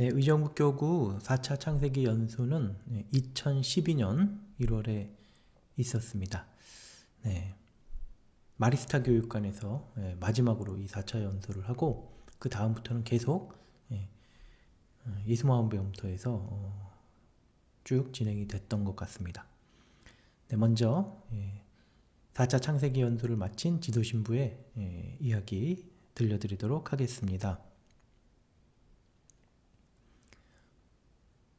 네, 의정부교구 4차 창세기 연수는 2012년 1월에 있었습니다. 네, 마리스타 교육관에서 마지막으로 이 4차 연수를 하고 그 다음부터는 계속 예수마음배움터에서 쭉 진행이 됐던 것 같습니다. 네, 먼저 4차 창세기 연수를 마친 지도신부의 이야기 들려드리도록 하겠습니다.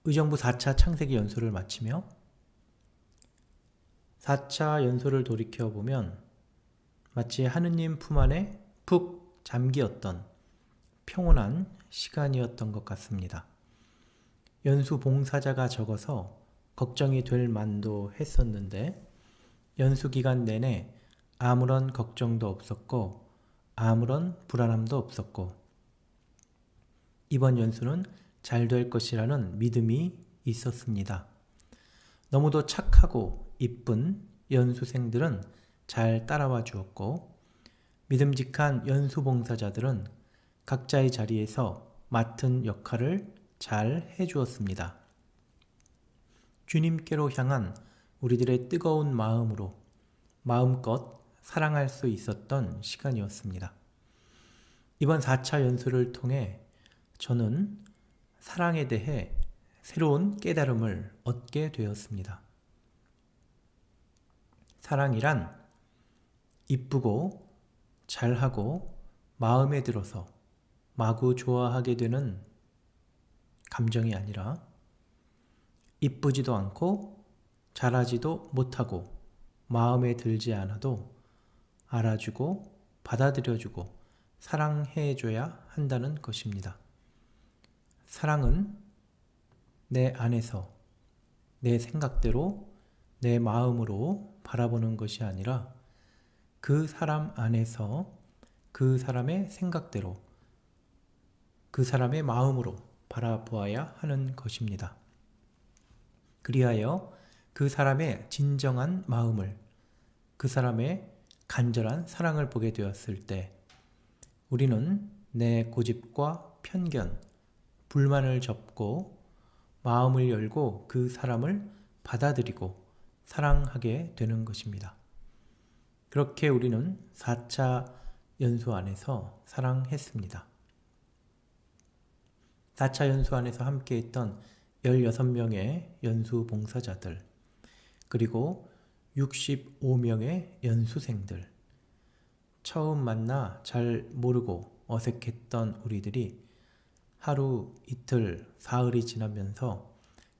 의정부 4차 창세기 연수를 마치며 4차 연수를 돌이켜보면 마치 하느님 품 안에 푹 잠기었던 평온한 시간이었던 것 같습니다. 연수 봉사자가 적어서 걱정이 될 만도 했었는데 연수 기간 내내 아무런 걱정도 없었고 아무런 불안함도 없었고 이번 연수는 잘 될 것이라는 믿음이 있었습니다. 너무도 착하고 이쁜 연수생들은 잘 따라와 주었고 믿음직한 연수봉사자들은 각자의 자리에서 맡은 역할을 잘 해주었습니다. 주님께로 향한 우리들의 뜨거운 마음으로 마음껏 사랑할 수 있었던 시간이었습니다. 이번 4차 연수를 통해 저는 사랑에 대해 새로운 깨달음을 얻게 되었습니다. 사랑이란 이쁘고 잘하고 마음에 들어서 마구 좋아하게 되는 감정이 아니라 이쁘지도 않고 잘하지도 못하고 마음에 들지 않아도 알아주고 받아들여주고 사랑해줘야 한다는 것입니다. 사랑은 내 안에서 내 생각대로 내 마음으로 바라보는 것이 아니라 그 사람 안에서 그 사람의 생각대로 그 사람의 마음으로 바라보아야 하는 것입니다. 그리하여 그 사람의 진정한 마음을 그 사람의 간절한 사랑을 보게 되었을 때 우리는 내 고집과 편견, 불만을 접고 마음을 열고 그 사람을 받아들이고 사랑하게 되는 것입니다. 그렇게 우리는 4차 연수 안에서 사랑했습니다. 4차 연수 안에서 함께했던 16명의 연수 봉사자들 그리고 65명의 연수생들 처음 만나 잘 모르고 어색했던 우리들이 하루, 이틀, 사흘이 지나면서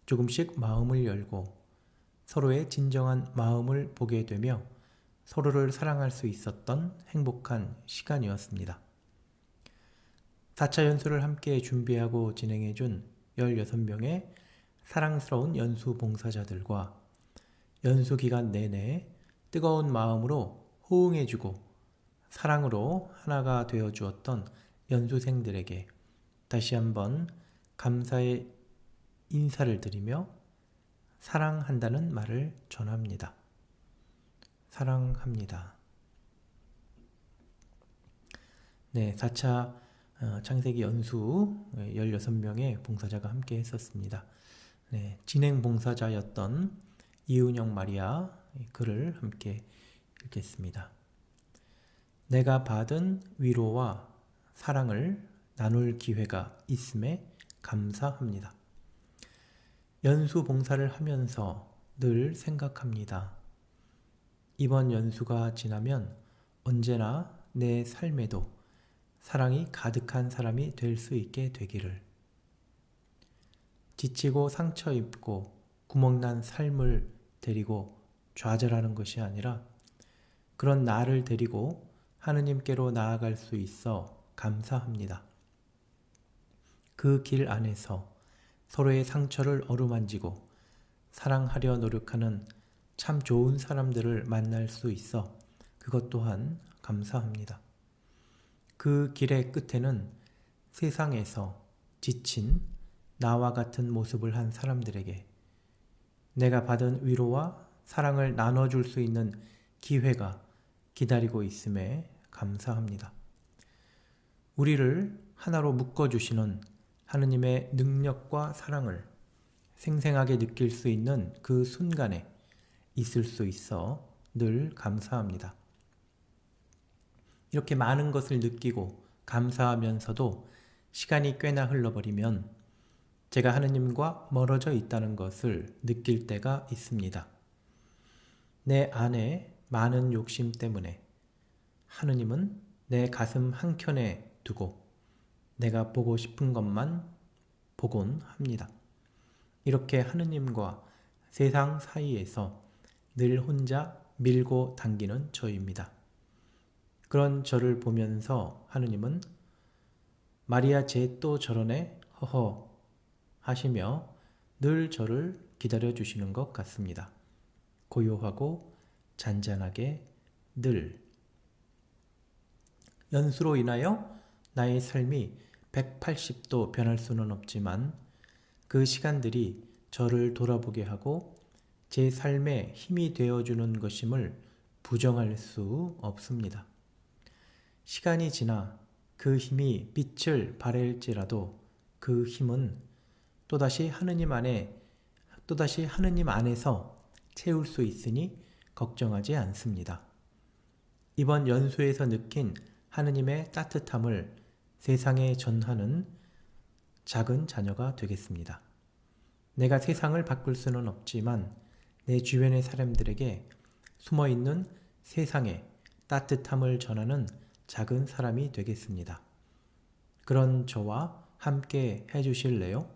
조금씩 마음을 열고 서로의 진정한 마음을 보게 되며 서로를 사랑할 수 있었던 행복한 시간이었습니다. 4차 연수를 함께 준비하고 진행해준 16명의 사랑스러운 연수 봉사자들과 연수 기간 내내 뜨거운 마음으로 호응해주고 사랑으로 하나가 되어주었던 연수생들에게 다시 한번 감사의 인사를 드리며 사랑한다는 말을 전합니다. 사랑합니다. 네, 4차 창세기 연수 16명의 봉사자가 함께 했었습니다. 네, 진행 봉사자였던 이은영 마리아 글을 함께 읽겠습니다. 내가 받은 위로와 사랑을 나눌 기회가 있음에 감사합니다. 연수 봉사를 하면서 늘 생각합니다. 이번 연수가 지나면 언제나 내 삶에도 사랑이 가득한 사람이 될 수 있게 되기를. 지치고 상처 입고 구멍난 삶을 데리고 좌절하는 것이 아니라 그런 나를 데리고 하느님께로 나아갈 수 있어 감사합니다. 그 길 안에서 서로의 상처를 어루만지고 사랑하려 노력하는 참 좋은 사람들을 만날 수 있어 그것 또한 감사합니다. 그 길의 끝에는 세상에서 지친 나와 같은 모습을 한 사람들에게 내가 받은 위로와 사랑을 나눠줄 수 있는 기회가 기다리고 있음에 감사합니다. 우리를 하나로 묶어주시는 하느님의 능력과 사랑을 생생하게 느낄 수 있는 그 순간에 있을 수 있어 늘 감사합니다. 이렇게 많은 것을 느끼고 감사하면서도 시간이 꽤나 흘러버리면 제가 하느님과 멀어져 있다는 것을 느낄 때가 있습니다. 내 안에 많은 욕심 때문에 하느님은 내 가슴 한켠에 두고 내가 보고 싶은 것만 보곤 합니다. 이렇게 하느님과 세상 사이에서 늘 혼자 밀고 당기는 저입니다. 그런 저를 보면서 하느님은 마리아 쟤 또 저러네 허허 하시며 늘 저를 기다려주시는 것 같습니다. 고요하고 잔잔하게 늘. 연수로 인하여 나의 삶이 180도 변할 수는 없지만 그 시간들이 저를 돌아보게 하고 제 삶에 힘이 되어주는 것임을 부정할 수 없습니다. 시간이 지나 그 힘이 빛을 발할지라도 그 힘은 또다시 하느님 안에서 채울 수 있으니 걱정하지 않습니다. 이번 연수에서 느낀 하느님의 따뜻함을 세상에 전하는 작은 자녀가 되겠습니다. 내가 세상을 바꿀 수는 없지만 내 주변의 사람들에게 숨어있는 세상의 따뜻함을 전하는 작은 사람이 되겠습니다. 그런 저와 함께 해주실래요?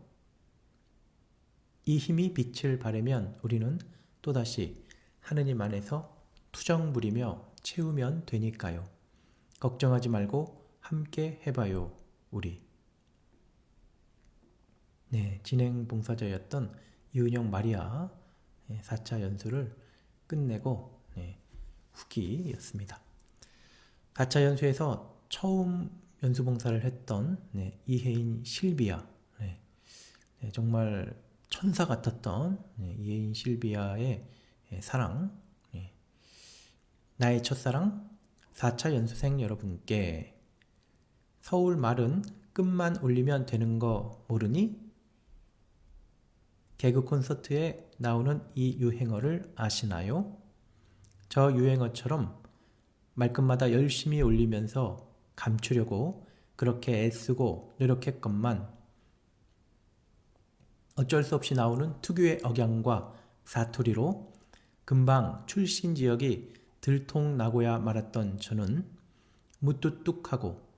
이 힘이 빛을 발하면 우리는 또다시 하느님 안에서 투정 부리며 채우면 되니까요. 걱정하지 말고 함께 해봐요, 우리. 네, 진행 봉사자였던 이은영 마리아 4차 연수를 끝내고 후기였습니다. 4차 연수에서 처음 연수봉사를 했던 이혜인 실비아, 정말 천사 같았던 이혜인 실비아의 사랑, 나의 첫사랑 4차 연수생 여러분께 서울 말은 끝만 올리면 되는 거 모르니? 개그 콘서트에 나오는 이 유행어를 아시나요? 저 유행어처럼 말끝마다 열심히 올리면서 감추려고 그렇게 애쓰고 노력했건만 어쩔 수 없이 나오는 특유의 억양과 사투리로 금방 출신 지역이 들통나고야 말았던 저는 무뚝뚝하고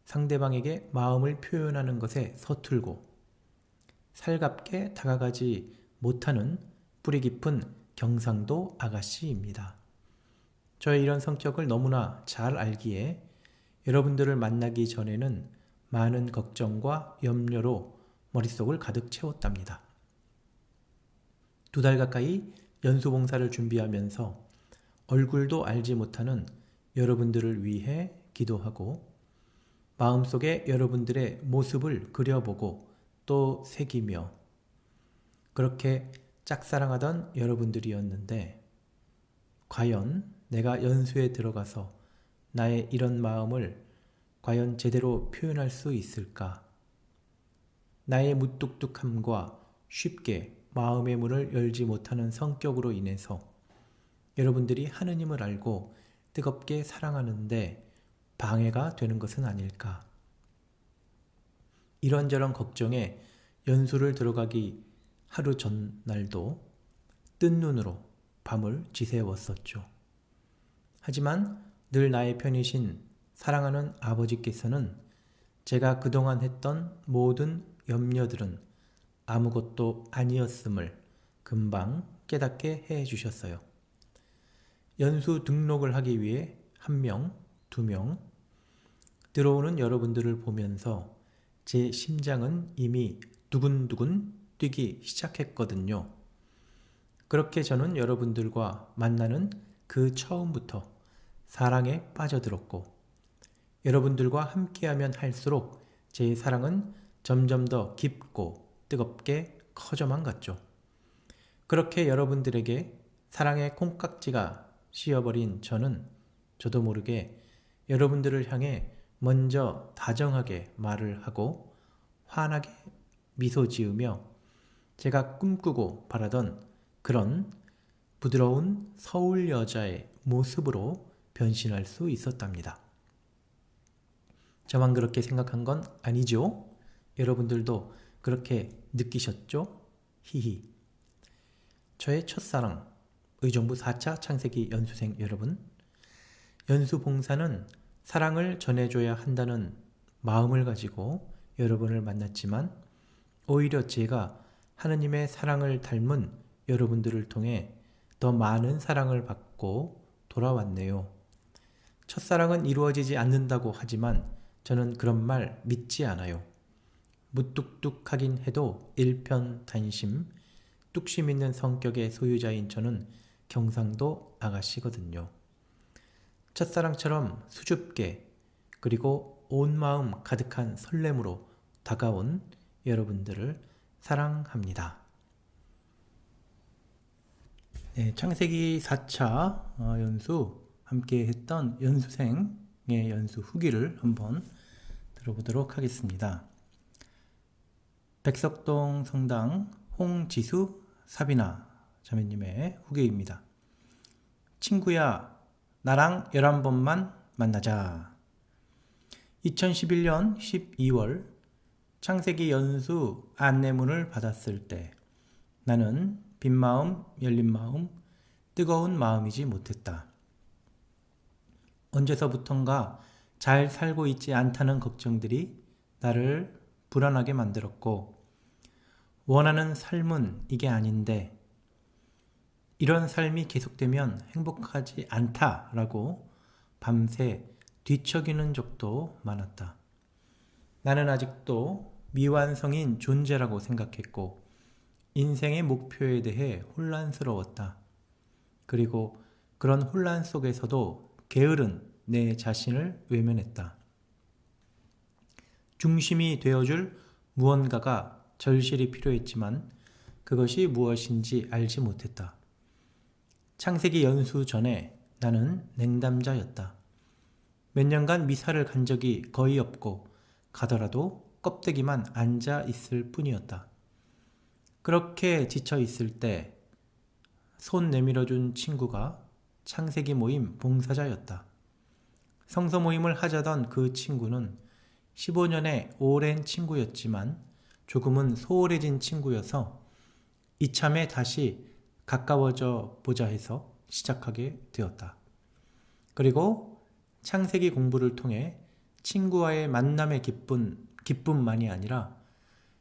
상대방에게 마음을 표현하는 것에 서툴고 살갑게 다가가지 못하는 뿌리 깊은 경상도 아가씨입니다. 저의 이런 성격을 너무나 잘 알기에 여러분들을 만나기 전에는 많은 걱정과 염려로 머릿속을 가득 채웠답니다. 2달 가까이 연수봉사를 준비하면서 얼굴도 알지 못하는 여러분들을 위해 기도하고 마음속에 여러분들의 모습을 그려보고 또 새기며 그렇게 짝사랑하던 여러분들이었는데 과연 내가 연수에 들어가서 나의 이런 마음을 과연 제대로 표현할 수 있을까? 나의 무뚝뚝함과 쉽게 마음의 문을 열지 못하는 성격으로 인해서 여러분들이 하느님을 알고 뜨겁게 사랑하는데 방해가 되는 것은 아닐까? 이런저런 걱정에 연수를 들어가기 하루 전날도 뜬 눈으로 밤을 지새웠었죠. 하지만 늘 나의 편이신 사랑하는 아버지께서는 제가 그동안 했던 모든 염려들은 아무것도 아니었음을 금방 깨닫게 해주셨어요. 연수 등록을 하기 위해 1명, 2명 들어오는 여러분들을 보면서 제 심장은 이미 두근두근 뛰기 시작했거든요. 그렇게 저는 여러분들과 만나는 그 처음부터 사랑에 빠져들었고 여러분들과 함께하면 할수록 제 사랑은 점점 더 깊고 뜨겁게 커져만 갔죠. 그렇게 여러분들에게 사랑의 콩깍지가 씌어버린 저는 저도 모르게 여러분들을 향해 먼저 다정하게 말을 하고 환하게 미소 지으며 제가 꿈꾸고 바라던 그런 부드러운 서울 여자의 모습으로 변신할 수 있었답니다. 저만 그렇게 생각한 건 아니죠? 여러분들도 그렇게 느끼셨죠? 히히. 저의 첫사랑, 의정부 4차 창세기 연수생 여러분, 연수봉사는 사랑을 전해줘야 한다는 마음을 가지고 여러분을 만났지만 오히려 제가 하느님의 사랑을 닮은 여러분들을 통해 더 많은 사랑을 받고 돌아왔네요. 첫사랑은 이루어지지 않는다고 하지만 저는 그런 말 믿지 않아요. 무뚝뚝하긴 해도 일편단심, 뚝심 있는 성격의 소유자인 저는 경상도 아가씨거든요. 첫사랑처럼 수줍게 그리고 온 마음 가득한 설렘으로 다가온 여러분들을 사랑합니다. 네, 창세기 4차 연수 함께 했던 연수생의 연수 후기를 한번 들어보도록 하겠습니다. 백석동 성당 홍지수 사비나 자매님의 후기입니다. 친구야, 나랑 11번만 만나자. 2011년 12월 창세기 연수 안내문을 받았을 때 나는 빈 마음, 열린 마음, 뜨거운 마음이지 못했다. 언제서부턴가 잘 살고 있지 않다는 걱정들이 나를 불안하게 만들었고 원하는 삶은 이게 아닌데 이런 삶이 계속되면 행복하지 않다라고 밤새 뒤척이는 적도 많았다. 나는 아직도 미완성인 존재라고 생각했고 인생의 목표에 대해 혼란스러웠다. 그리고 그런 혼란 속에서도 게으른 내 자신을 외면했다. 중심이 되어줄 무언가가 절실히 필요했지만 그것이 무엇인지 알지 못했다. 창세기 연수 전에 나는 냉담자였다. 몇 년간 미사를 간 적이 거의 없고 가더라도 껍데기만 앉아 있을 뿐이었다. 그렇게 지쳐 있을 때 손 내밀어준 친구가 창세기 모임 봉사자였다. 성서 모임을 하자던 그 친구는 15년의 오랜 친구였지만 조금은 소홀해진 친구여서 이참에 다시 가까워져 보자 해서 시작하게 되었다. 그리고 창세기 공부를 통해 친구와의 만남의 기쁨만이 아니라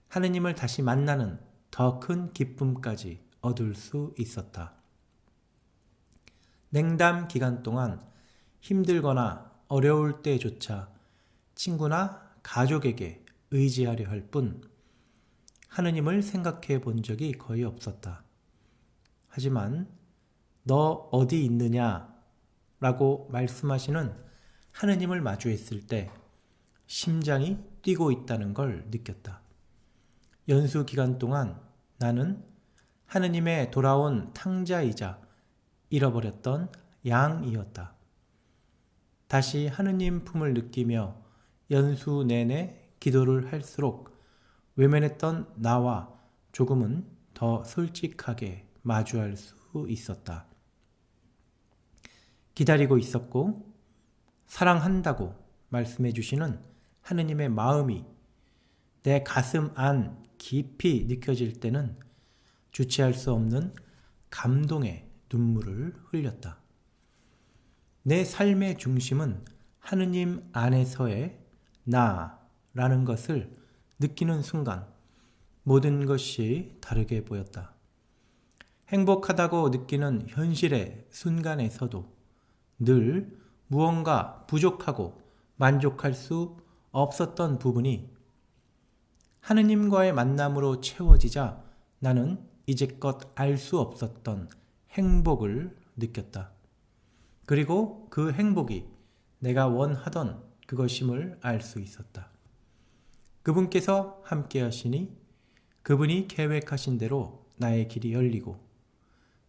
하느님을 다시 만나는 더 큰 기쁨까지 얻을 수 있었다. 냉담 기간 동안 힘들거나 어려울 때조차 친구나 가족에게 의지하려 할 뿐 하느님을 생각해 본 적이 거의 없었다. 하지만 너 어디 있느냐 라고 말씀하시는 하느님을 마주했을 때 심장이 뛰고 있다는 걸 느꼈다. 연수 기간 동안 나는 하느님의 돌아온 탕자이자 잃어버렸던 양이었다. 다시 하느님 품을 느끼며 연수 내내 기도를 할수록 외면했던 나와 조금은 더 솔직하게 마주할 수 있었다. 기다리고 있었고 사랑한다고 말씀해 주시는 하느님의 마음이 내 가슴 안 깊이 느껴질 때는 주체할 수 없는 감동의 눈물을 흘렸다. 내 삶의 중심은 하느님 안에서의 나라는 것을 느끼는 순간 모든 것이 다르게 보였다. 행복하다고 느끼는 현실의 순간에서도 늘 무언가 부족하고 만족할 수 없었던 부분이 하느님과의 만남으로 채워지자 나는 이제껏 알 수 없었던 행복을 느꼈다. 그리고 그 행복이 내가 원하던 그것임을 알 수 있었다. 그분께서 함께 하시니 그분이 계획하신 대로 나의 길이 열리고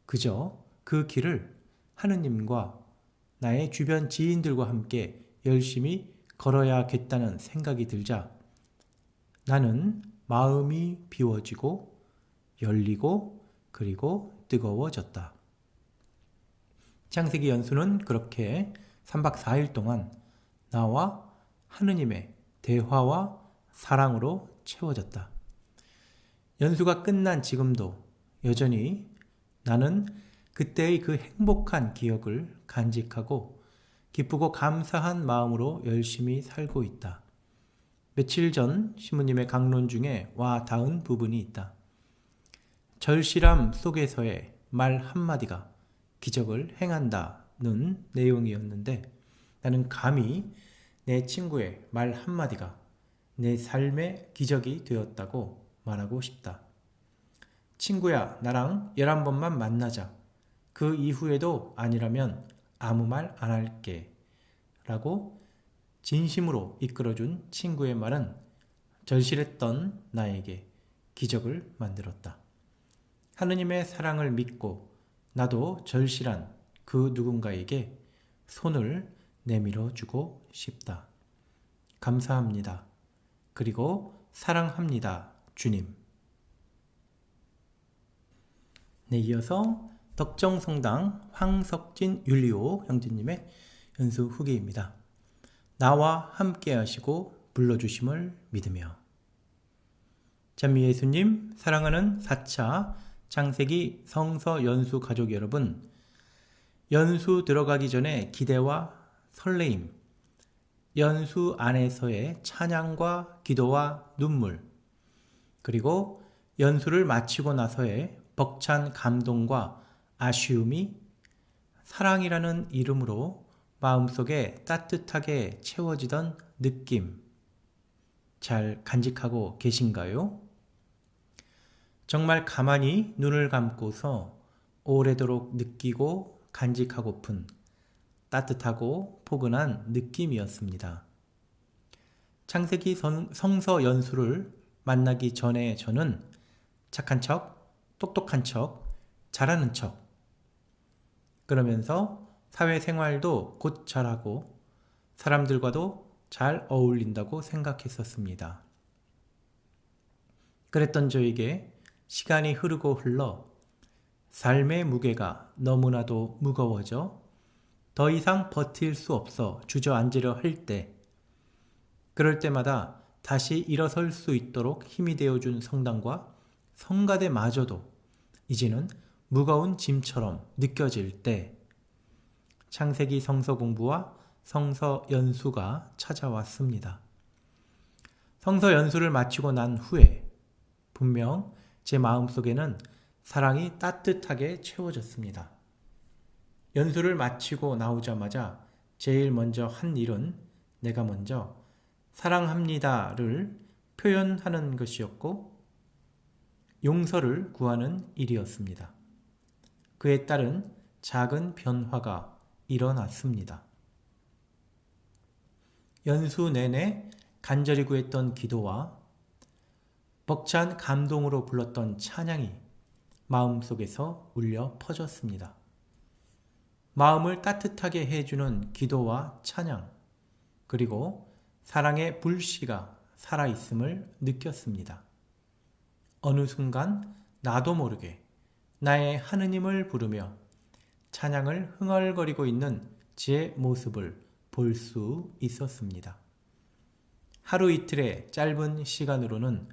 그저 그 길을 하느님과 나의 주변 지인들과 함께 열심히 걸어야겠다는 생각이 들자 나는 마음이 비워지고 열리고 그리고 뜨거워졌다. 창세기 연수는 그렇게 3박 4일 동안 나와 하느님의 대화와 사랑으로 채워졌다. 연수가 끝난 지금도 여전히 나는 그때의 그 행복한 기억을 간직하고 기쁘고 감사한 마음으로 열심히 살고 있다. 며칠 전 신부님의 강론 중에 와 닿은 부분이 있다. 절실함 속에서의 말 한마디가 기적을 행한다는 내용이었는데 나는 감히 내 친구의 말 한마디가 내 삶의 기적이 되었다고 말하고 싶다. 친구야, 나랑 11번만 만나자. 그 이후에도 아니라면 아무 말 안 할게. 라고 진심으로 이끌어준 친구의 말은 절실했던 나에게 기적을 만들었다. 하느님의 사랑을 믿고 나도 절실한 그 누군가에게 손을 내밀어 주고 싶다. 감사합니다. 그리고 사랑합니다, 주님. 네, 이어서 덕정성당 황석진 윤리호 형제님의 연수 후기입니다. 나와 함께 하시고 불러주심을 믿으며. 찬미 예수님, 사랑하는 4차 창세기 성서 연수 가족 여러분, 연수 들어가기 전에 기대와 설레임, 연수 안에서의 찬양과 기도와 눈물, 그리고 연수를 마치고 나서의 벅찬 감동과 아쉬움이 사랑이라는 이름으로 마음속에 따뜻하게 채워지던 느낌, 잘 간직하고 계신가요? 정말 가만히 눈을 감고서 오래도록 느끼고 간직하고픈 따뜻하고 포근한 느낌이었습니다. 창세기 성서 연수를 만나기 전에 저는 착한 척, 똑똑한 척, 잘하는 척, 그러면서 사회생활도 곧 잘하고 사람들과도 잘 어울린다고 생각했었습니다. 그랬던 저에게 시간이 흐르고 흘러 삶의 무게가 너무나도 무거워져 더 이상 버틸 수 없어 주저앉으려 할 때, 그럴 때마다 다시 일어설 수 있도록 힘이 되어준 성당과 성가대마저도 이제는 무거운 짐처럼 느껴질 때 창세기 성서 공부와 성서 연수가 찾아왔습니다. 성서 연수를 마치고 난 후에 분명 제 마음속에는 사랑이 따뜻하게 채워졌습니다. 연수를 마치고 나오자마자 제일 먼저 한 일은 내가 먼저 사랑합니다를 표현하는 것이었고 용서를 구하는 일이었습니다. 그에 따른 작은 변화가 일어났습니다. 연수 내내 간절히 구했던 기도와 벅찬 감동으로 불렀던 찬양이 마음속에서 울려 퍼졌습니다. 마음을 따뜻하게 해주는 기도와 찬양, 그리고 사랑의 불씨가 살아있음을 느꼈습니다. 어느 순간 나도 모르게 나의 하느님을 부르며 찬양을 흥얼거리고 있는 제 모습을 볼 수 있었습니다. 하루 이틀의 짧은 시간으로는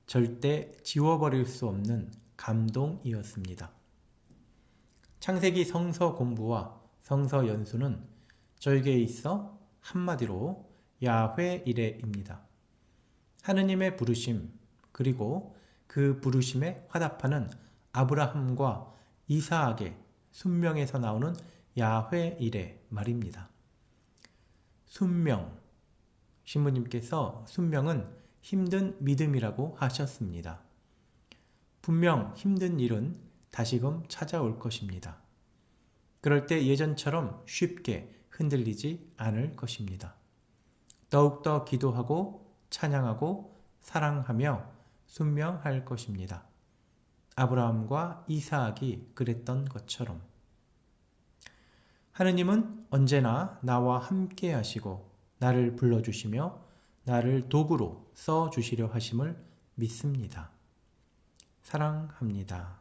절대 지워버릴 수 없는 감동이었습니다. 창세기 성서 공부와 성서 연수는 저에게 있어 한마디로 야훼 이레입니다. 하느님의 부르심, 그리고 그 부르심에 화답하는 아브라함과 이사악의 순명에서 나오는 야훼 이레 말입니다. 순명, 신부님께서 순명은 힘든 믿음이라고 하셨습니다. 분명 힘든 일은 다시금 찾아올 것입니다. 그럴 때 예전처럼 쉽게 흔들리지 않을 것입니다. 더욱더 기도하고 찬양하고 사랑하며 순명할 것입니다. 아브라함과 이사악이 그랬던 것처럼. 하느님은 언제나 나와 함께 하시고 나를 불러주시며 나를 도구로 써주시려 하심을 믿습니다. 사랑합니다.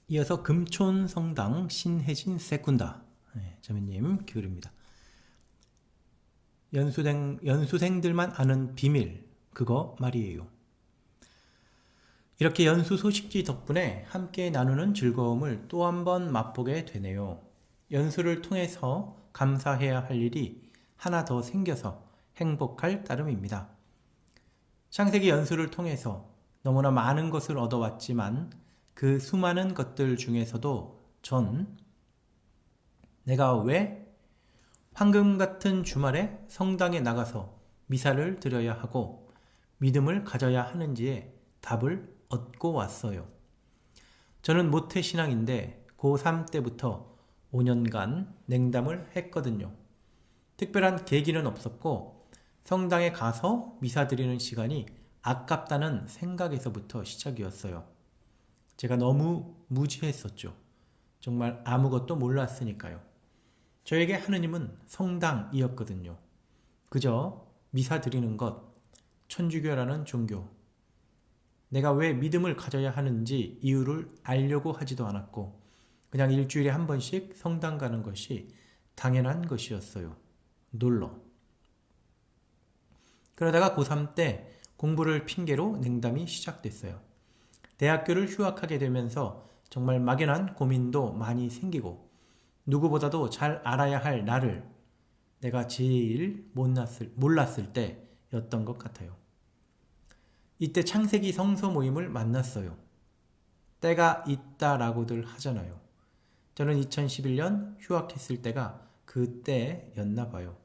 이어서 금촌성당 신혜진 세꾼다 자매님 기울입니다. 연수생들만 아는 비밀, 그거 말이에요. 이렇게 연수 소식지 덕분에 함께 나누는 즐거움을 또 한 번 맛보게 되네요. 연수를 통해서 감사해야 할 일이 하나 더 생겨서 행복할 따름입니다. 창세기 연수를 통해서 너무나 많은 것을 얻어왔지만 그 수많은 것들 중에서도 전 내가 왜 황금 같은 주말에 성당에 나가서 미사를 드려야 하고 믿음을 가져야 하는지에 답을 얻고 왔어요. 저는 모태신앙인데 고3 때부터 5년간 냉담을 했거든요. 특별한 계기는 없었고 성당에 가서 미사 드리는 시간이 아깝다는 생각에서부터 시작이었어요. 제가 너무 무지했었죠. 정말 아무것도 몰랐으니까요. 저에게 하느님은 성당이었거든요. 그저 미사 드리는 것, 천주교라는 종교. 내가 왜 믿음을 가져야 하는지 이유를 알려고 하지도 않았고 그냥 일주일에 한 번씩 성당 가는 것이 당연한 것이었어요. 놀러. 그러다가 고3 때 공부를 핑계로 냉담이 시작됐어요. 대학교를 휴학하게 되면서 정말 막연한 고민도 많이 생기고 누구보다도 잘 알아야 할 나를 내가 제일 몰랐을 때였던 것 같아요. 이때 창세기 성서 모임을 만났어요. 때가 있다라고들 하잖아요. 저는 2011년 휴학했을 때가 그때였나 봐요.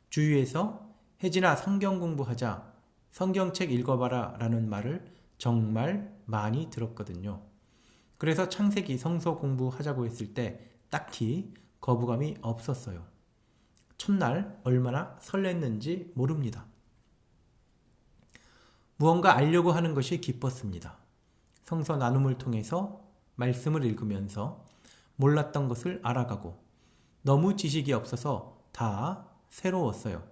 주위에서 혜진아 성경 공부하자, 성경책 읽어봐라 라는 말을 정말 많이 들었거든요. 그래서 창세기 성서 공부하자고 했을 때 딱히 거부감이 없었어요. 첫날 얼마나 설렜는지 모릅니다. 무언가 알려고 하는 것이 기뻤습니다. 성서 나눔을 통해서 말씀을 읽으면서 몰랐던 것을 알아가고 너무 지식이 없어서 다 새로웠어요.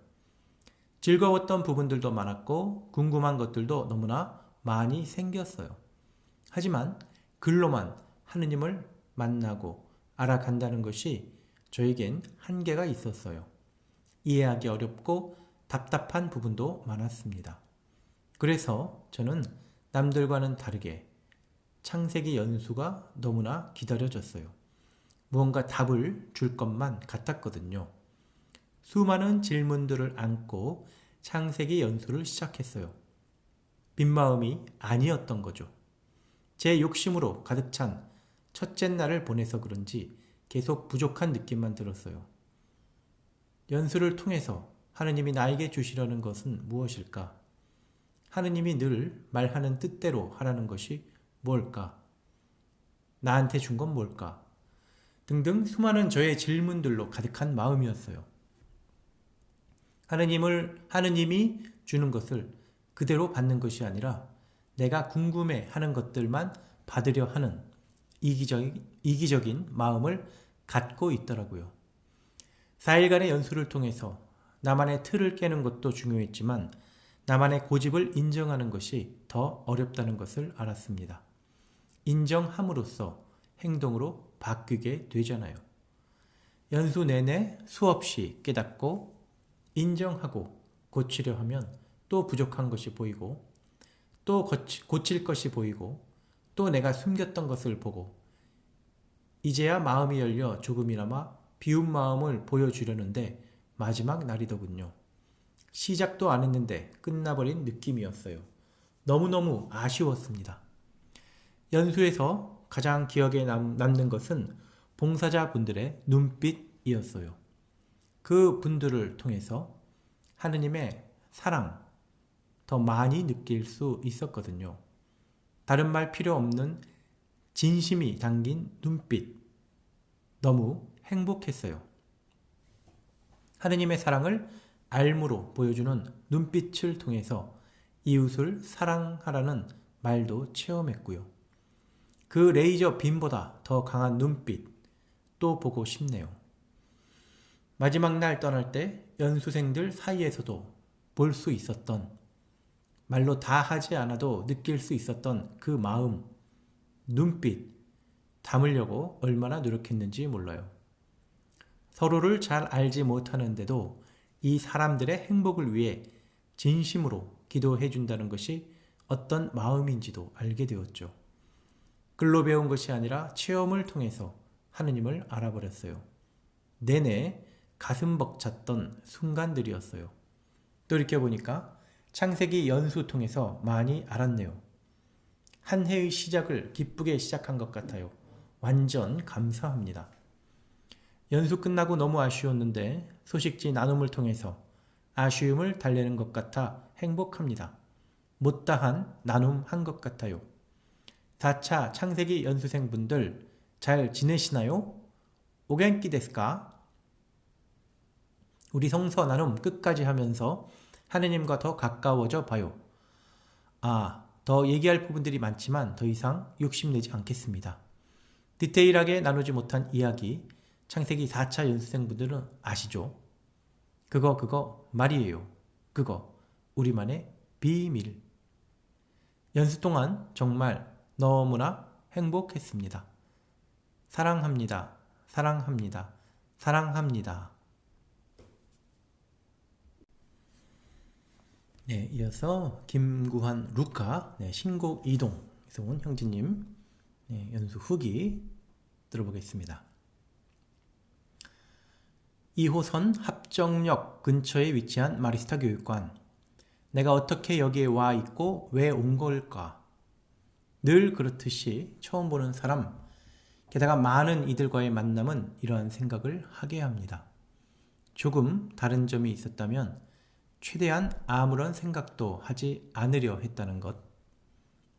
즐거웠던 부분들도 많았고 궁금한 것들도 너무나 많이 생겼어요. 하지만 글로만 하느님을 만나고 알아간다는 것이 저에겐 한계가 있었어요. 이해하기 어렵고 답답한 부분도 많았습니다. 그래서 저는 남들과는 다르게 창세기 연수가 너무나 기다려졌어요. 무언가 답을 줄 것만 같았거든요. 수많은 질문들을 안고 창세기 연수를 시작했어요. 빈 마음이 아니었던 거죠. 제 욕심으로 가득 찬 첫째 날을 보내서 그런지 계속 부족한 느낌만 들었어요. 연수를 통해서 하느님이 나에게 주시려는 것은 무엇일까? 하느님이 늘 말하는 뜻대로 하라는 것이 뭘까? 나한테 준 건 뭘까? 등등 수많은 저의 질문들로 가득한 마음이었어요. 하느님이 주는 것을 그대로 받는 것이 아니라 내가 궁금해하는 것들만 받으려 하는 이기적인 마음을 갖고 있더라고요. 4일간의 연수를 통해서 나만의 틀을 깨는 것도 중요했지만 나만의 고집을 인정하는 것이 더 어렵다는 것을 알았습니다. 인정함으로써 행동으로 바뀌게 되잖아요. 연수 내내 수없이 깨닫고 인정하고 고치려 하면 또 부족한 것이 보이고 또 고칠 것이 보이고 또 내가 숨겼던 것을 보고 이제야 마음이 열려 조금이나마 비운 마음을 보여주려는데 마지막 날이더군요. 시작도 안 했는데 끝나버린 느낌이었어요. 너무너무 아쉬웠습니다. 연수에서 가장 기억에 남는 것은 봉사자분들의 눈빛이었어요. 그 분들을 통해서 하느님의 사랑 더 많이 느낄 수 있었거든요. 다른 말 필요 없는 진심이 담긴 눈빛 너무 행복했어요. 하느님의 사랑을 알무로 보여주는 눈빛을 통해서 이웃을 사랑하라는 말도 체험했고요. 그 레이저 빔보다 더 강한 눈빛 또 보고 싶네요. 마지막 날 떠날 때 연수생들 사이에서도 볼 수 있었던, 말로 다 하지 않아도 느낄 수 있었던 그 마음, 눈빛, 담으려고 얼마나 노력했는지 몰라요. 서로를 잘 알지 못하는데도 이 사람들의 행복을 위해 진심으로 기도해 준다는 것이 어떤 마음인지도 알게 되었죠. 글로 배운 것이 아니라 체험을 통해서 하느님을 알아버렸어요. 내내 가슴 벅찼던 순간들이었어요. 돌이켜보니까 창세기 연수 통해서 많이 알았네요. 한 해의 시작을 기쁘게 시작한 것 같아요. 완전 감사합니다. 연수 끝나고 너무 아쉬웠는데 소식지 나눔을 통해서 아쉬움을 달래는 것 같아 행복합니다. 못다한 나눔한 것 같아요. 4차 창세기 연수생분들 잘 지내시나요? 오겐키 데스까? 우리 성서 나눔 끝까지 하면서 하느님과 더 가까워져 봐요. 더 얘기할 부분들이 많지만 더 이상 욕심내지 않겠습니다. 디테일하게 나누지 못한 이야기, 창세기 4차 연수생분들은 아시죠? 그거 말이에요. 그거 우리만의 비밀. 연수 동안 정말 너무나 행복했습니다. 사랑합니다. 사랑합니다. 사랑합니다. 네, 이어서 김구환 루카 신곡 이동에서 온 형제님 연수 후기 들어보겠습니다. 2호선 합정역 근처에 위치한 마리스타 교육관. 내가 어떻게 여기에 와 있고 왜 온 걸까? 늘 그렇듯이 처음 보는 사람, 게다가 많은 이들과의 만남은 이러한 생각을 하게 합니다. 조금 다른 점이 있었다면 최대한 아무런 생각도 하지 않으려 했다는 것,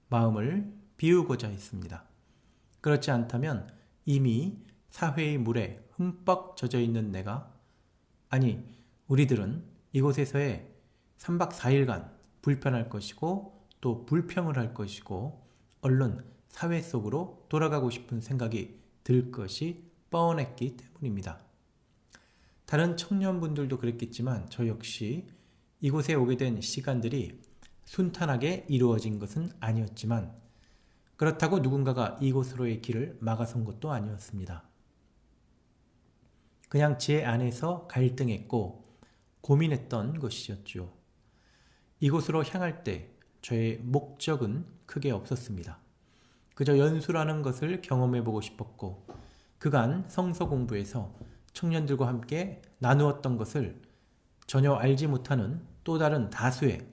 마음을 비우고자 했습니다. 그렇지 않다면 이미 사회의 물에 흠뻑 젖어있는 내가, 아니 우리들은 이곳에서의 3박 4일간 불편할 것이고 또 불평을 할 것이고 얼른 사회 속으로 돌아가고 싶은 생각이 들 것이 뻔했기 때문입니다. 다른 청년분들도 그랬겠지만 저 역시 이곳에 오게 된 시간들이 순탄하게 이루어진 것은 아니었지만 그렇다고 누군가가 이곳으로의 길을 막아선 것도 아니었습니다. 그냥 제 안에서 갈등했고 고민했던 것이었죠. 이곳으로 향할 때 저의 목적은 크게 없었습니다. 그저 연수라는 것을 경험해보고 싶었고 그간 성서 공부에서 청년들과 함께 나누었던 것을 전혀 알지 못하는 또 다른 다수의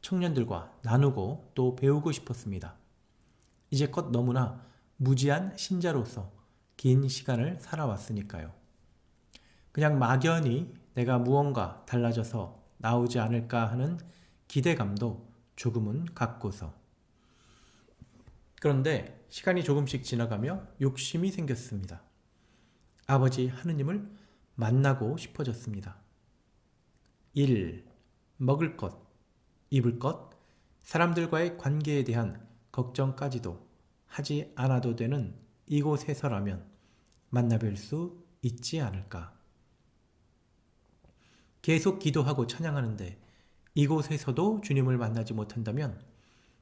청년들과 나누고 또 배우고 싶었습니다. 이제껏 너무나 무지한 신자로서 긴 시간을 살아왔으니까요. 그냥 막연히 내가 무언가 달라져서 나오지 않을까 하는 기대감도 조금은 갖고서. 그런데 시간이 조금씩 지나가며 욕심이 생겼습니다. 아버지 하느님을 만나고 싶어졌습니다. 일, 먹을 것, 입을 것, 사람들과의 관계에 대한 걱정까지도 하지 않아도 되는 이곳에서라면 만나뵐 수 있지 않을까. 계속 기도하고 찬양하는데 이곳에서도 주님을 만나지 못한다면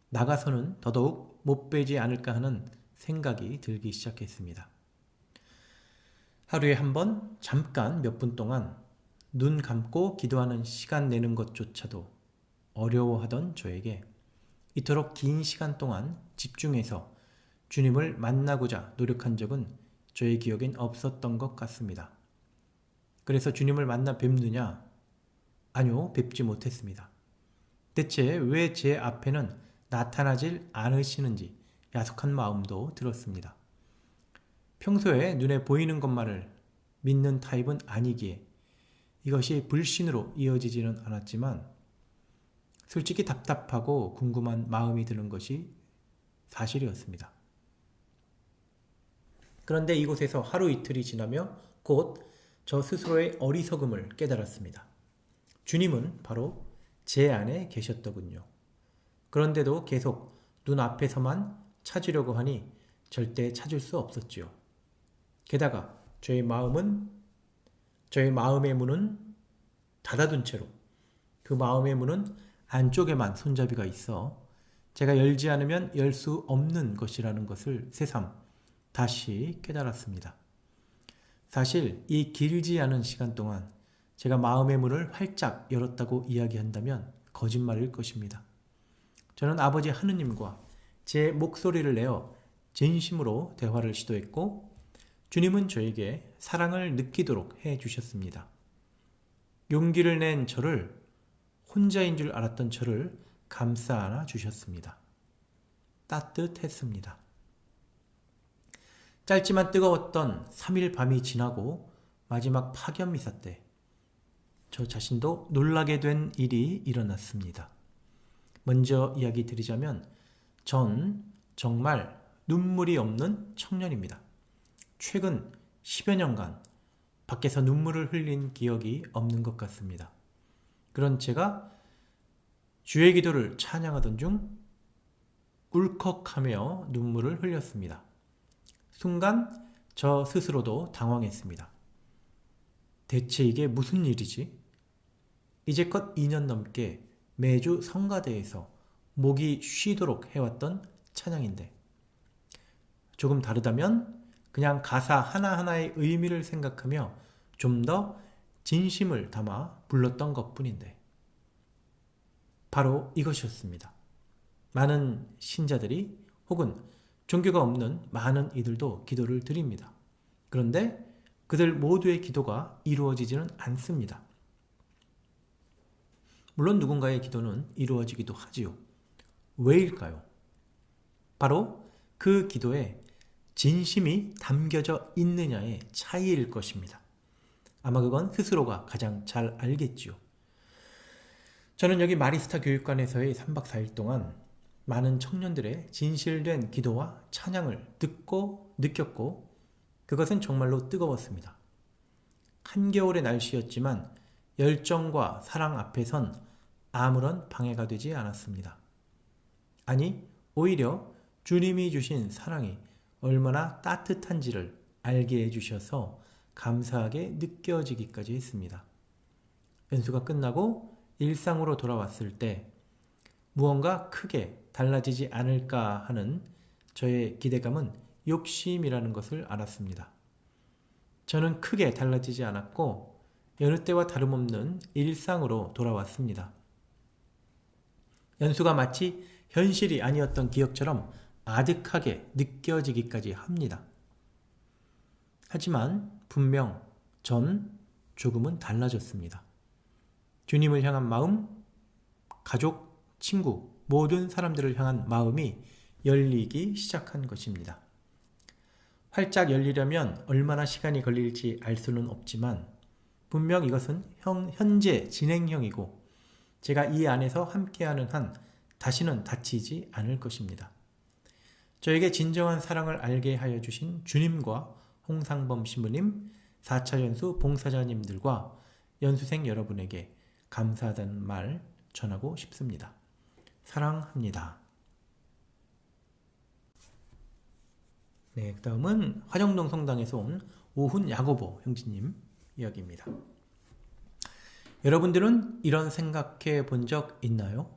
나가서는 더더욱 못 뵈지 않을까 하는 생각이 들기 시작했습니다. 하루에 한 번 잠깐 몇 분 동안 눈 감고 기도하는 시간 내는 것조차도 어려워하던 저에게 이토록 긴 시간 동안 집중해서 주님을 만나고자 노력한 적은 저의 기억엔 없었던 것 같습니다. 그래서 주님을 만나 뵙느냐? 아니요, 뵙지 못했습니다. 대체 왜 제 앞에는 나타나질 않으시는지 야속한 마음도 들었습니다. 평소에 눈에 보이는 것만을 믿는 타입은 아니기에 이것이 불신으로 이어지지는 않았지만 솔직히 답답하고 궁금한 마음이 드는 것이 사실이었습니다. 그런데 이곳에서 하루 이틀이 지나며 곧 저 스스로의 어리석음을 깨달았습니다. 주님은 바로 제 안에 계셨더군요. 그런데도 계속 눈앞에서만 찾으려고 하니 절대 찾을 수 없었지요. 게다가 저의 마음은 저희 마음의 문은 닫아둔 채로 그 마음의 문은 안쪽에만 손잡이가 있어 제가 열지 않으면 열 수 없는 것이라는 것을 새삼 다시 깨달았습니다. 사실 이 길지 않은 시간 동안 제가 마음의 문을 활짝 열었다고 이야기한다면 거짓말일 것입니다. 저는 아버지 하느님과 제 목소리를 내어 진심으로 대화를 시도했고 주님은 저에게 사랑을 느끼도록 해주셨습니다. 용기를 낸 저를 혼자인 줄 알았던 저를 감싸 안아 주셨습니다. 따뜻했습니다. 짧지만 뜨거웠던 3일 밤이 지나고 마지막 파견 미사 때 저 자신도 놀라게 된 일이 일어났습니다. 먼저 이야기 드리자면 전 정말 눈물이 없는 청년입니다. 최근 10여 년간 밖에서 눈물을 흘린 기억이 없는 것 같습니다. 그런 제가 주의 기도를 찬양하던 중 울컥하며 눈물을 흘렸습니다. 순간 저 스스로도 당황했습니다. 대체 이게 무슨 일이지? 이제껏 2년 넘게 매주 성가대에서 목이 쉬도록 해왔던 찬양인데 조금 다르다면 그냥 가사 하나하나의 의미를 생각하며 좀 더 진심을 담아 불렀던 것뿐인데 바로 이것이었습니다. 많은 신자들이 혹은 종교가 없는 많은 이들도 기도를 드립니다. 그런데 그들 모두의 기도가 이루어지지는 않습니다. 물론 누군가의 기도는 이루어지기도 하지요. 왜일까요? 바로 그 기도에 진심이 담겨져 있느냐의 차이일 것입니다. 아마 그건 스스로가 가장 잘 알겠지요. 저는 여기 마리스타 교육관에서의 3박 4일 동안 많은 청년들의 진실된 기도와 찬양을 듣고 느꼈고 그것은 정말로 뜨거웠습니다. 한겨울의 날씨였지만 열정과 사랑 앞에선 아무런 방해가 되지 않았습니다. 아니, 오히려 주님이 주신 사랑이 얼마나 따뜻한지를 알게 해주셔서 감사하게 느껴지기까지 했습니다. 연수가 끝나고 일상으로 돌아왔을 때 무언가 크게 달라지지 않을까 하는 저의 기대감은 욕심이라는 것을 알았습니다. 저는 크게 달라지지 않았고 여느 때와 다름없는 일상으로 돌아왔습니다. 연수가 마치 현실이 아니었던 기억처럼 아득하게 느껴지기까지 합니다. 하지만 분명 전 조금은 달라졌습니다. 주님을 향한 마음, 가족, 친구, 모든 사람들을 향한 마음이 열리기 시작한 것입니다. 활짝 열리려면 얼마나 시간이 걸릴지 알 수는 없지만 분명 이것은 현재 진행형이고 제가 이 안에서 함께하는 한 다시는 다치지 않을 것입니다. 저에게 진정한 사랑을 알게 하여 주신 주님과 홍상범 신부님, 4차 연수 봉사자님들과 연수생 여러분에게 감사하다는 말 전하고 싶습니다. 사랑합니다. 네, 그 다음은 화정동 성당에서 온 오훈 야고보 형제님 이야기입니다. 여러분들은 이런 생각해 본 적 있나요?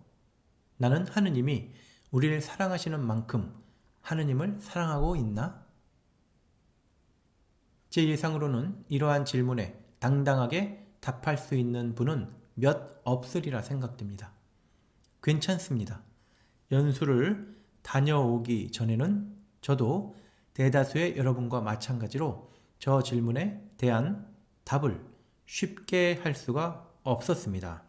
나는 하느님이 우리를 사랑하시는 만큼 하느님을 사랑하고 있나? 제 예상으로는 이러한 질문에 당당하게 답할 수 있는 분은 몇 없으리라 생각됩니다. 괜찮습니다. 연수를 다녀오기 전에는 저도 대다수의 여러분과 마찬가지로 저 질문에 대한 답을 쉽게 할 수가 없었습니다.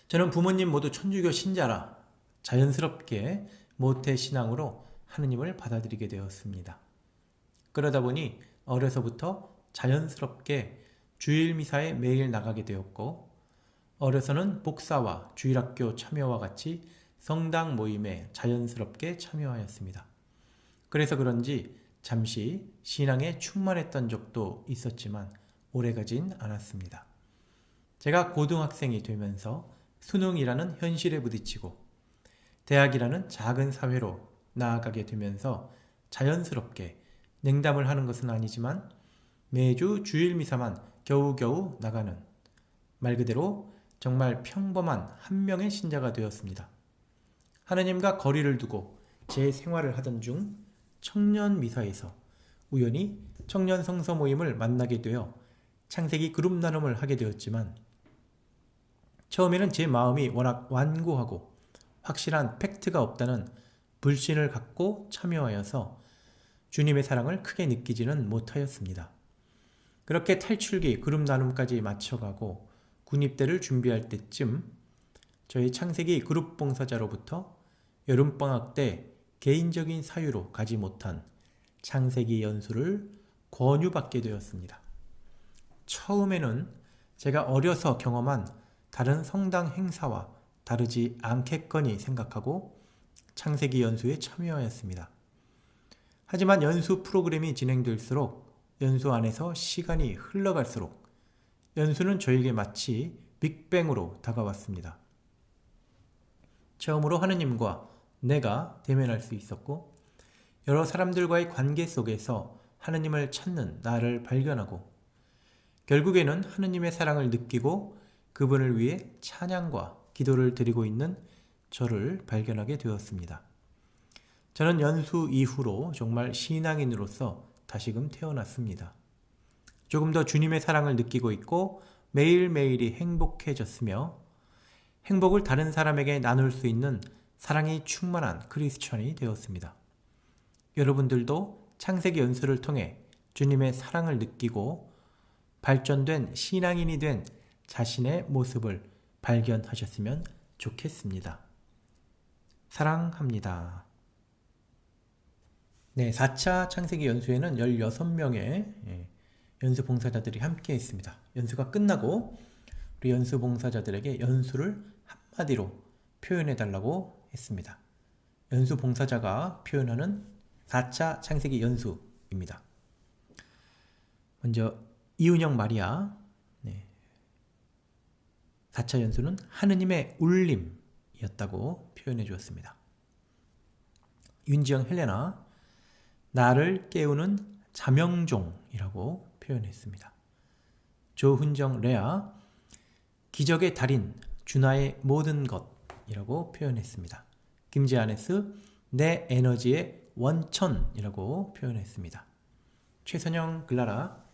저는 부모님 모두 천주교 신자라 자연스럽게 모태신앙으로 하느님을 받아들이게 되었습니다. 그러다 보니 어려서부터 자연스럽게 주일미사에 매일 나가게 되었고 어려서는 복사와 주일학교 참여와 같이 성당 모임에 자연스럽게 참여하였습니다. 그래서 그런지 잠시 신앙에 충만했던 적도 있었지만 오래가진 않았습니다. 제가 고등학생이 되면서 수능이라는 현실에 부딪히고 대학이라는 작은 사회로 나아가게 되면서 자연스럽게 냉담을 하는 것은 아니지만 매주 주일 미사만 겨우겨우 나가는, 말 그대로 정말 평범한 한 명의 신자가 되었습니다. 하느님과 거리를 두고 제 생활을 하던 중 청년 미사에서 우연히 청년 성서 모임을 만나게 되어 창세기 그룹 나눔을 하게 되었지만, 처음에는 제 마음이 워낙 완고하고 확실한 팩트가 없다는 불신을 갖고 참여하여서 주님의 사랑을 크게 느끼지는 못하였습니다. 그렇게 탈출기 그룹 나눔까지 마쳐가고 군입대를 준비할 때쯤 저희 창세기 그룹 봉사자로부터 여름방학 때 개인적인 사유로 가지 못한 창세기 연수를 권유받게 되었습니다. 처음에는 제가 어려서 경험한 다른 성당 행사와 다르지 않겠거니 생각하고 창세기 연수에 참여하였습니다. 하지만 연수 프로그램이 진행될수록 연수 안에서 시간이 흘러갈수록 연수는 저에게 마치 빅뱅으로 다가왔습니다. 처음으로 하느님과 내가 대면할 수 있었고, 여러 사람들과의 관계 속에서 하느님을 찾는 나를 발견하고, 결국에는 하느님의 사랑을 느끼고 그분을 위해 찬양과 기도를 드리고 있는 저를 발견하게 되었습니다. 저는 연수 이후로 정말 신앙인으로서 다시금 태어났습니다. 조금 더 주님의 사랑을 느끼고 있고 매일매일이 행복해졌으며, 행복을 다른 사람에게 나눌 수 있는 사랑이 충만한 크리스천이 되었습니다. 여러분들도 창세기 연수를 통해 주님의 사랑을 느끼고 발전된 신앙인이 된 자신의 모습을 발견하셨으면 좋겠습니다. 사랑합니다. 네, 4차 창세기 연수에는 16명의 연수 봉사자들이 함께 했습니다. 연수가 끝나고 우리 연수 봉사자들에게 연수를 한마디로 표현해달라고 했습니다. 연수 봉사자가 표현하는 4차 창세기 연수입니다. 먼저 이은영 마리아, 4차 연수는 하느님의 울림이었다고 표현해 주었습니다. 윤지영 헬레나, 나를 깨우는 자명종이라고 표현했습니다. 조훈정 레아, 기적의 달인 준하의 모든 것이라고 표현했습니다. 김지아네스, 내 에너지의 원천이라고 표현했습니다. 최선영 글라라,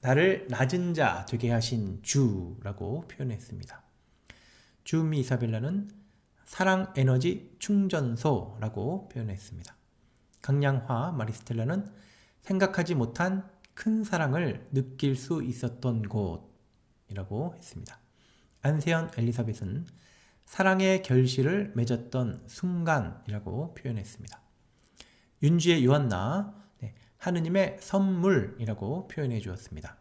나를 낮은 자 되게 하신 주라고 표현했습니다. 주미 이사벨라는 사랑 에너지 충전소라고 표현했습니다. 강량화 마리스텔라는 생각하지 못한 큰 사랑을 느낄 수 있었던 곳이라고 했습니다. 안세연 엘리사벳은 사랑의 결실을 맺었던 순간이라고 표현했습니다. 윤지의 요한나, 하느님의 선물이라고 표현해 주었습니다.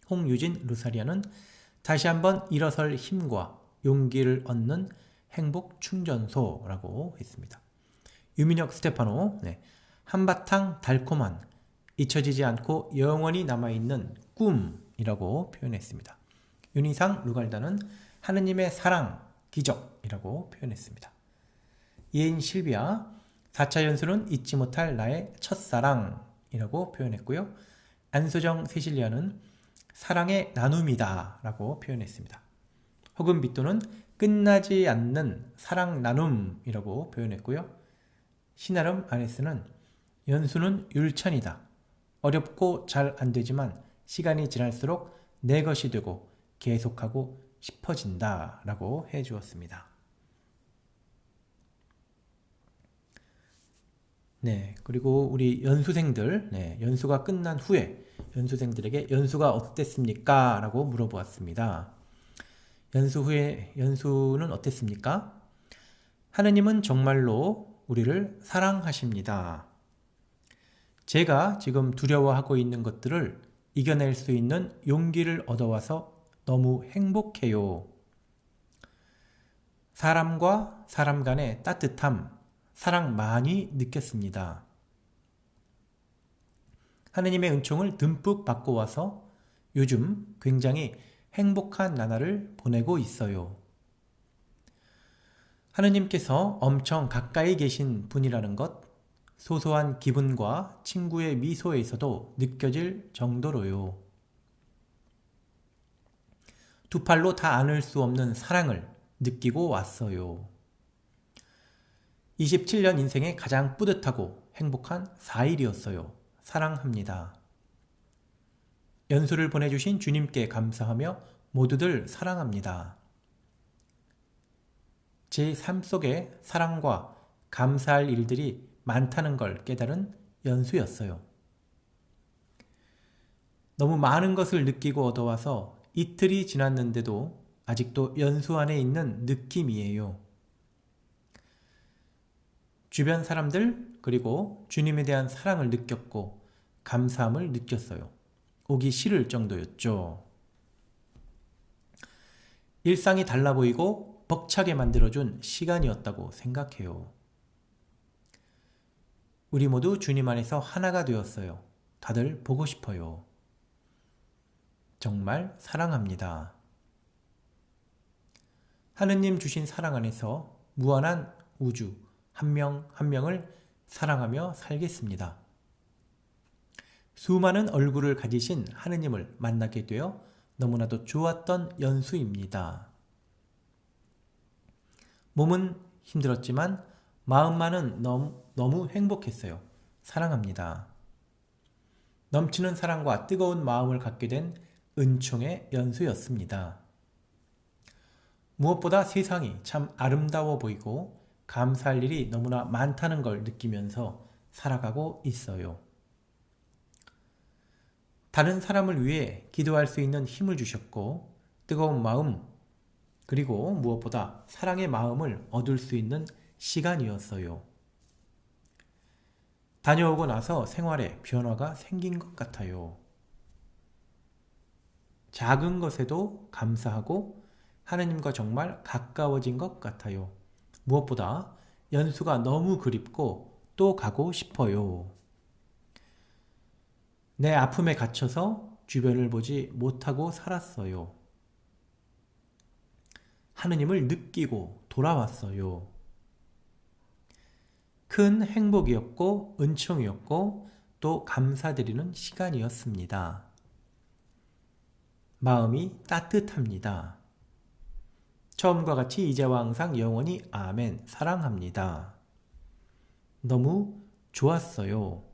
홍유진 루사리아는 다시 한번 일어설 힘과 용기를 얻는 행복 충전소라고 했습니다. 유민혁 스테파노, 한바탕 달콤한 잊혀지지 않고 영원히 남아있는 꿈이라고 표현했습니다. 윤희상 루갈다는 하느님의 사랑, 기적이라고 표현했습니다. 이혜인 실비아, 4차 연수는 잊지 못할 나의 첫사랑이라고 표현했고요. 안소정 세실리아는 사랑의 나눔이다 라고 표현했습니다. 혹은 빗도는 끝나지 않는 사랑 나눔이라고 표현했고요. 신아름 아네스는 연수는 율천이다. 어렵고 잘 안되지만 시간이 지날수록 내 것이 되고 계속하고 싶어진다 라고 해주었습니다. 그리고 우리 연수생들, 연수가 끝난 후에 연수생들에게 연수가 어땠습니까? 라고 물어보았습니다. 연수 후에 연수는 어땠습니까? 하느님은 정말로 우리를 사랑하십니다. 제가 지금 두려워하고 있는 것들을 이겨낼 수 있는 용기를 얻어와서 너무 행복해요. 사람과 사람 간의 따뜻함, 사랑 많이 느꼈습니다. 하느님의 은총을 듬뿍 받고 와서 요즘 굉장히 행복한 나날을 보내고 있어요. 하느님께서 엄청 가까이 계신 분이라는 것, 소소한 기분과 친구의 미소에서도 느껴질 정도로요. 두 팔로 다 안을 수 없는 사랑을 느끼고 왔어요. 27년 인생의 가장 뿌듯하고 행복한 4일이었어요. 사랑합니다. 연수를 보내주신 주님께 감사하며 모두들 사랑합니다. 제 삶 속에 사랑과 감사할 일들이 많다는 걸 깨달은 연수였어요. 너무 많은 것을 느끼고 얻어와서 이틀이 지났는데도 아직도 연수 안에 있는 느낌이에요. 주변 사람들 그리고 주님에 대한 사랑을 느꼈고 감사함을 느꼈어요. 오기 싫을 정도였죠. 일상이 달라 보이고 벅차게 만들어준 시간이었다고 생각해요. 우리 모두 주님 안에서 하나가 되었어요. 다들 보고 싶어요. 정말 사랑합니다. 하느님 주신 사랑 안에서 무한한 우주 한 명 한 명을 사랑하며 살겠습니다. 수많은 얼굴을 가지신 하느님을 만나게 되어 너무나도 좋았던 연수입니다. 몸은 힘들었지만 마음만은 너무 행복했어요. 사랑합니다. 넘치는 사랑과 뜨거운 마음을 갖게 된 은총의 연수였습니다. 무엇보다 세상이 참 아름다워 보이고 감사할 일이 너무나 많다는 걸 느끼면서 살아가고 있어요. 다른 사람을 위해 기도할 수 있는 힘을 주셨고 뜨거운 마음 그리고 무엇보다 사랑의 마음을 얻을 수 있는 시간이었어요. 다녀오고 나서 생활에 변화가 생긴 것 같아요. 작은 것에도 감사하고 하느님과 정말 가까워진 것 같아요. 무엇보다 연수가 너무 그립고 또 가고 싶어요. 내 아픔에 갇혀서 주변을 보지 못하고 살았어요. 하느님을 느끼고 돌아왔어요. 큰 행복이었고 은총이었고 또 감사드리는 시간이었습니다. 마음이 따뜻합니다. 처음과 같이 이제와 항상 영원히 아멘 사랑합니다. 너무 좋았어요.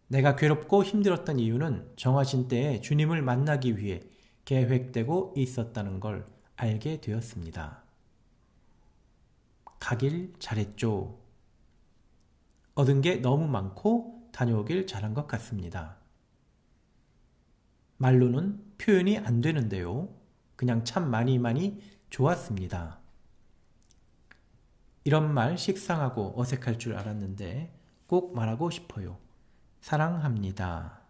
내가 괴롭고 힘들었던 이유는 정하신 때에 주님을 만나기 위해 계획되고 있었다는 걸 알게 되었습니다. 가길 잘했죠. 얻은 게 너무 많고 다녀오길 잘한 것 같습니다. 말로는 표현이 안 되는데요. 그냥 참 많이 좋았습니다. 이런 말 식상하고 어색할 줄 알았는데 꼭 말하고 싶어요. 사랑합니다.